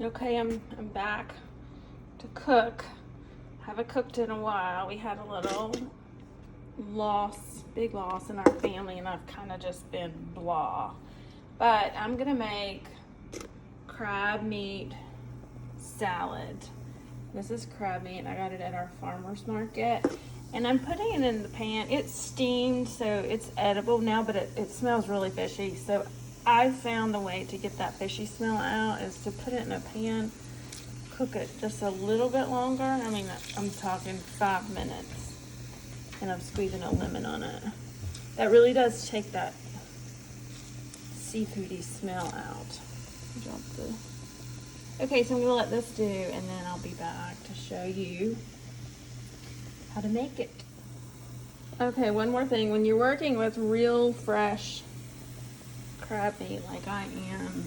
Okay, I'm back to cook. Haven't cooked in a while. We had a little big loss in our family, and I've kind of just been blah. But I'm gonna make crab meat salad. This is crab meat, and I got it at our farmer's market. And I'm putting it in the pan. It's steamed, so it's edible now, but it smells really fishy. So I found the way to get that fishy smell out is to put it in a pan, cook it just a little bit longer. I mean, I'm talking 5 minutes, and I'm squeezing a lemon on it. That really does take that seafoody smell out. Okay, so I'm gonna let this do, and then I'll be back to show you how to make it. Okay, one more thing. When you're working with real fresh crab meat like I am,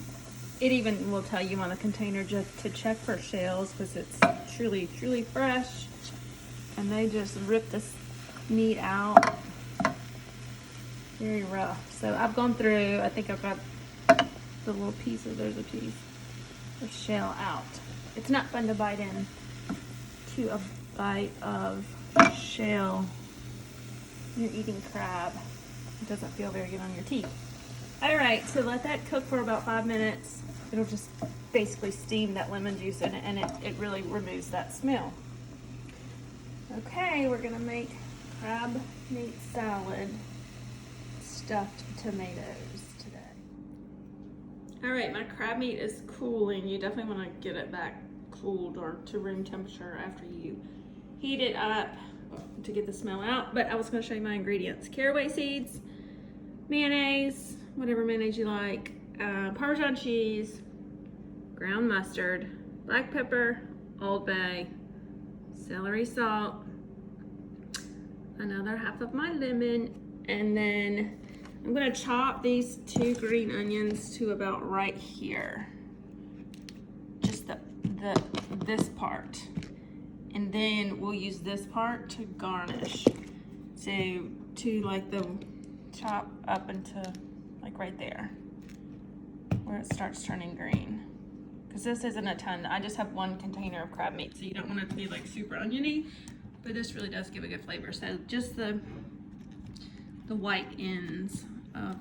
it even will tell you on the container just to check for shells because it's truly, truly fresh. And they just rip this meat out. Very rough. So I've gone through, I think I've got the little pieces, there's a piece of shell out. It's not fun to bite in to a bite of shell. You're eating crab. It doesn't feel very good on your teeth. All right, so let that cook for about 5 minutes. It'll just basically steam that lemon juice in it, and it really removes that smell. Okay, we're gonna make crab meat salad, stuffed tomatoes today. All right, my crab meat is cooling. You definitely wanna get it back cooled or to room temperature after you heat it up to get the smell out. But I was gonna show you my ingredients. Caraway seeds, mayonnaise, whatever mayonnaise you like, Parmesan cheese, ground mustard, black pepper, Old Bay, celery salt, another half of my lemon, and then I'm gonna chop these 2 green onions to about right here. Just this part. And then we'll use this part to garnish. So to like the chop up into like right there where it starts turning green. Because this isn't a ton. I just have 1 container of crab meat, so you don't want it to be like super oniony, but this really does give a good flavor. So just the white ends of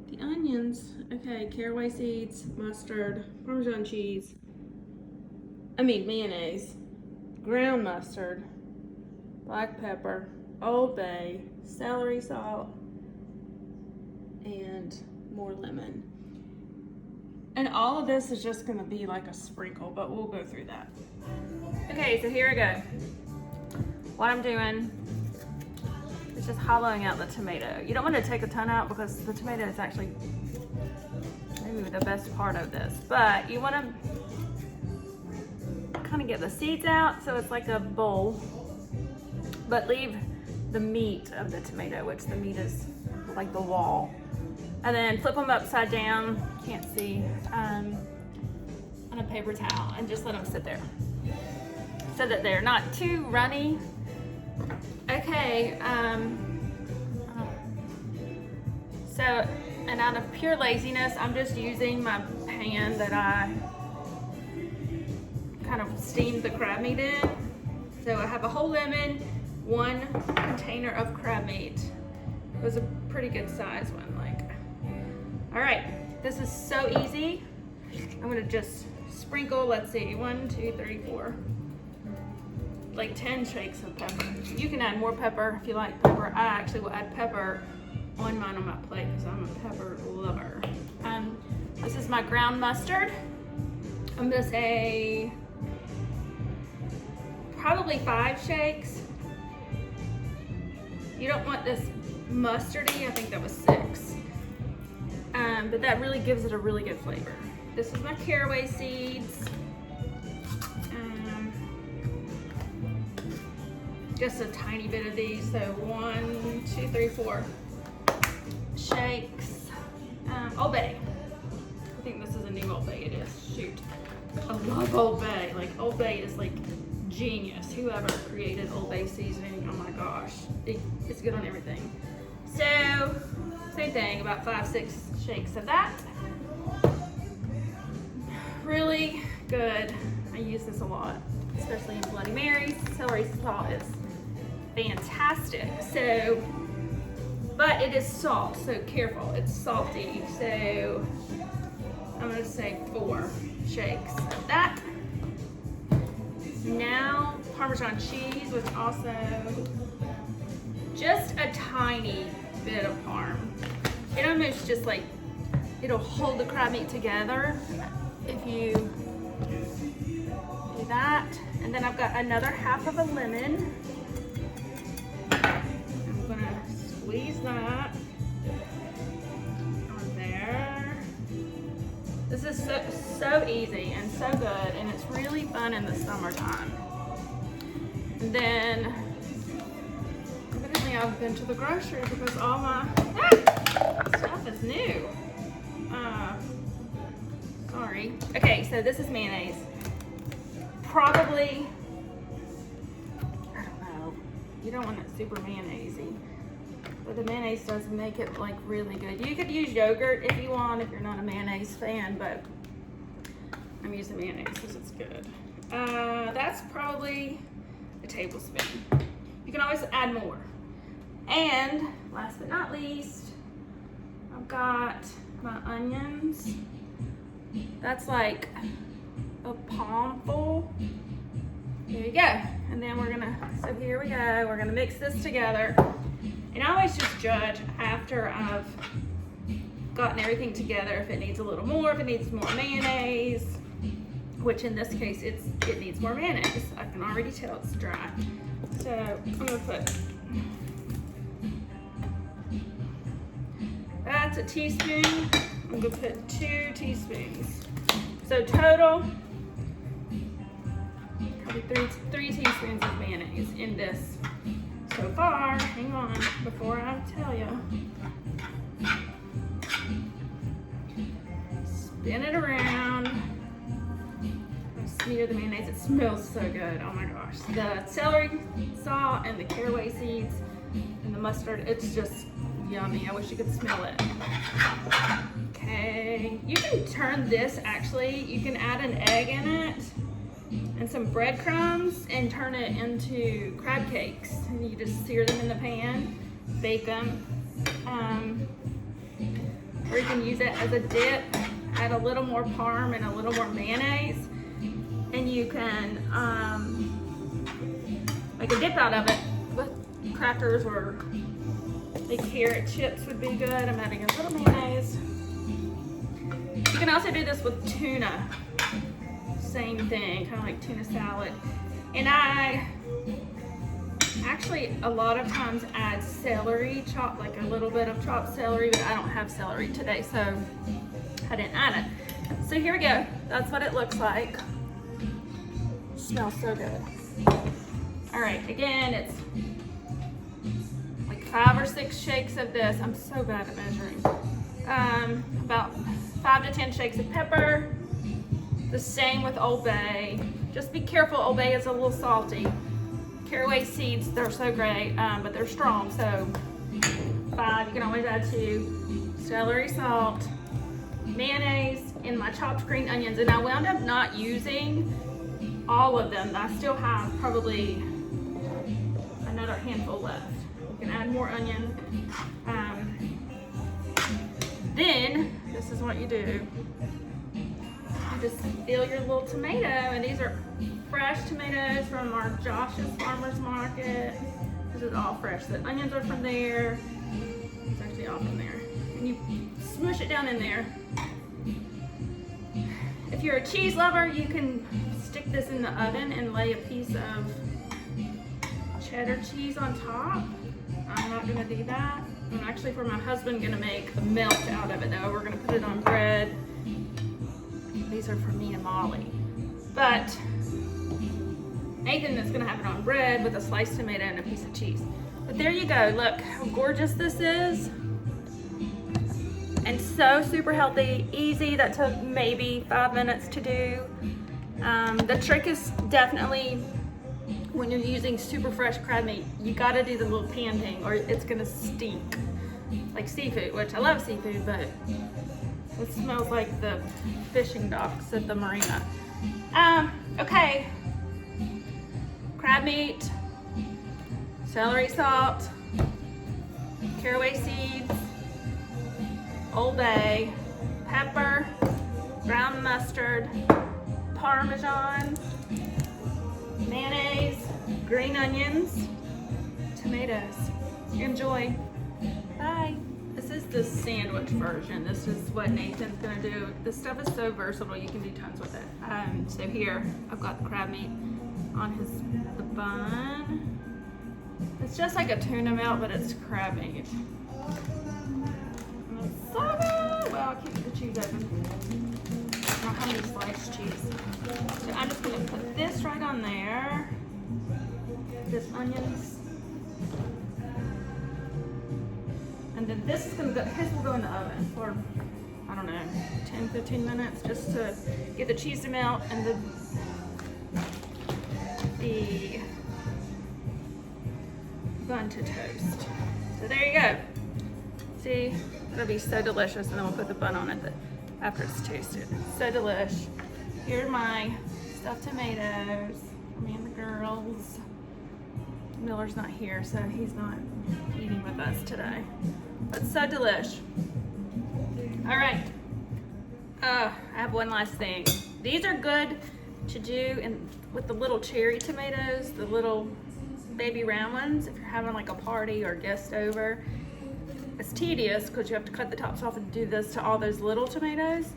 the onions. Okay, caraway seeds, mustard, Parmesan cheese, mayonnaise, ground mustard, black pepper, Old Bay, celery salt, and more lemon. And all of this is just gonna be like a sprinkle, but we'll go through that. Okay, so here we go. What I'm doing is just hollowing out the tomato. You don't want to take a ton out because the tomato is actually maybe the best part of this, but you want to kind of get the seeds out so it's like a bowl, but leave the meat of the tomato, which the meat is like the wall, and then flip them upside down, can't see, on a paper towel, and just let them sit there so that they're not too runny. Okay, so, and out of pure laziness, I'm just using my pan that I kind of steamed the crab meat in. So I have a whole lemon, 1 container of crab meat. It was a pretty good size one, like. All right, this is so easy. I'm gonna just sprinkle, let's see, 1, 2, 3, 4, like 10 shakes of pepper. You can add more pepper if you like pepper. I actually will add pepper on mine on my plate because I'm a pepper lover. This is my ground mustard. I'm gonna say probably 5 shakes. You don't want this mustardy, I think that was 6. But that really gives it a really good flavor. This is my caraway seeds. Just a tiny bit of these, so 1, 2, 3, 4 shakes. Old Bay. I think this is a new Old Bay. It is. Shoot. I love Old Bay. Like, Old Bay is like genius. Whoever created Old Bay seasoning, oh my gosh. It's good on everything. So, same thing, about 5, 6 shakes of that. really good. I use this a lot, especially in Bloody Marys. Celery salt is fantastic. So, but it is salt, so careful, it's salty. So I'm gonna say 4 shakes of that. Now Parmesan cheese, which also just a tiny bit of parm. It almost just like, it'll hold the crab meat together if you do that. And then I've got another half of a lemon. I'm gonna squeeze that on there. This is so easy and so good, and it's really fun in the summertime. And then evidently I've been to the grocery because all my stuff is new. Sorry. Okay, so this is mayonnaise. Probably, I don't know, you don't want it super mayonnaise-y, but the mayonnaise does make it like really good. You could use yogurt if you want, if you're not a mayonnaise fan, but I'm using mayonnaise because it's good. That's probably a tablespoon. You can always add more. And last but not least, I've got my onions. That's like a palm full. There you go. And then we're gonna, so here we go. We're gonna mix this together. And I always just judge after I've gotten everything together if it needs a little more, if it needs more mayonnaise, which in this case it needs more mayonnaise. I can already tell it's dry. So I'm gonna put, that's a teaspoon. I'm gonna put 2 teaspoons. So total, probably three teaspoons of mayonnaise in this so far. Hang on, before I tell you. Spin it around. Smear the mayonnaise. It smells so good. Oh my gosh. The celery salt and the caraway seeds and the mustard, it's just yummy. I wish you could smell it. Okay. You can turn this, actually, you can add an egg in it and some breadcrumbs and turn it into crab cakes. And you just sear them in the pan, bake them. Or you can use it as a dip, add a little more parm and a little more mayonnaise. And you can make a dip out of it with crackers, or like carrot chips would be good. I'm adding a little mayonnaise. You can also do this with tuna. Same thing, kind of like tuna salad. And I actually a lot of times add celery, chop, like a little bit of chopped celery, but I don't have celery today, so I didn't add it. So here we go. That's what it looks like. Smells so good. All right, again, it's like 5 or 6 shakes of this. I'm so bad at measuring. About 5 to 10 shakes of pepper. The same with Old Bay. Just be careful, Old Bay is a little salty. Caraway seeds, they're so great, but they're strong, so 5, you can always add 2. Celery salt, mayonnaise, and my chopped green onions. And I wound up not using all of them. I still have probably another handful left. You can add more onion. Then, this is what you do. You just fill your little tomato, and these are fresh tomatoes from our Josh's Farmers Market. This is all fresh. The onions are from there. It's actually all from there. And you smush it down in there. If you're a cheese lover, you can stick this in the oven and lay a piece of cheddar cheese on top. I'm not gonna do that. I'm actually, for my husband, gonna make a melt out of it though. We're gonna put it on bread. These are for me and Molly. But Nathan is gonna have it on bread with a sliced tomato and a piece of cheese. But there you go, look how gorgeous this is. And so super healthy, easy. That took maybe 5 minutes to do. The trick is definitely when you're using super fresh crab meat, you gotta do the little pan thing or it's gonna stink. Like seafood, which I love seafood, but It smells like the fishing docks at the marina. Okay. Crab meat, celery salt, caraway seeds, Old Bay, pepper, ground mustard, Parmesan, mayonnaise, green onions, tomatoes. Enjoy. Bye. This is the sandwich version. This is what Nathan's gonna do. This stuff is so versatile. You can do tons with it. So here, I've got the crab meat on the bun. It's just like a tuna melt, but it's crab meat. And it's so good. Well, I'll keep the cheese open. I don't have any sliced cheese. So I'm just gonna put this right on there. This onions. And then this is gonna go, his will go in the oven for, I don't know, 10, 15 minutes just to get the cheese to melt and the bun to toast. So there you go. See, it'll be so delicious, and then we'll put the bun on it after it's toasted. So delish. Here are my stuffed tomatoes for me and the girls. Miller's not here, so he's not eating with us today. But so delish. All right. I have one last thing. These are good to do with the little cherry tomatoes, the little baby round ones, if you're having like a party or guest over. It's tedious because you have to cut the tops off and do this to all those little tomatoes.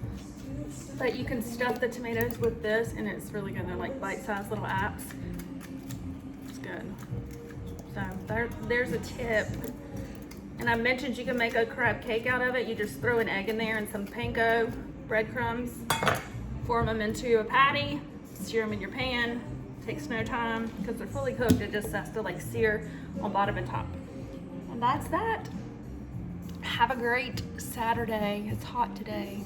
But you can stuff the tomatoes with this, and it's really good. They're like bite-sized little apps. It's good. So there's a tip. And I mentioned you can make a crab cake out of it. You just throw an egg in there and some panko breadcrumbs, form them into a patty, sear them in your pan. Takes no time because they're fully cooked. It just has to like sear on bottom and top. And that's that. Have a great Saturday. It's hot today.